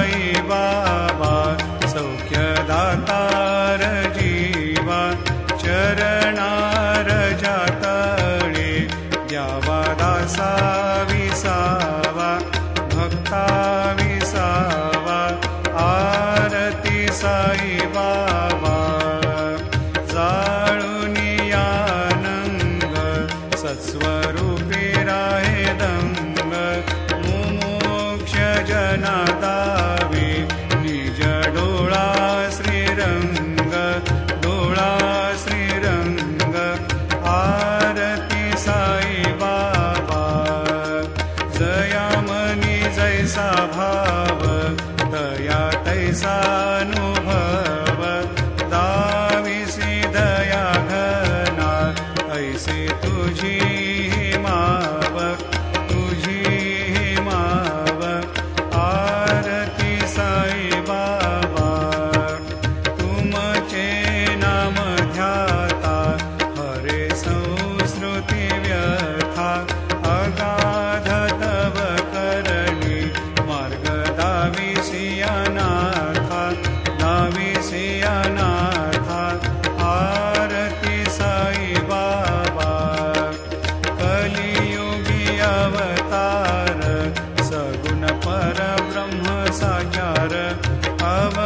साई बाबा सौख्यदातार जीवा चरणार जातळे द्यावा दासा विसावा भक्ता विसावा आरती साई बाबा जाळूनी आनंद सत्स्वरूपी राहे दंग मुमोक्ष जना दावे निज डोळा श्रीरंग डोळा श्रीरंग आरती साई बाबा जयामनी जैसा भाव दया तैसा अनुभव दाविसी दया घना ऐसे तुझी माव तुझी माव आरती साई बाबा तुमचे नाम ध्याता हरे संस्कृती व्यथा अगाध तव करणी मार्ग दाविसी अनाथा दाविसी अनाथा आरती साई बाबा कलियुगी अवतार सगुण परब्रह्म साकार अव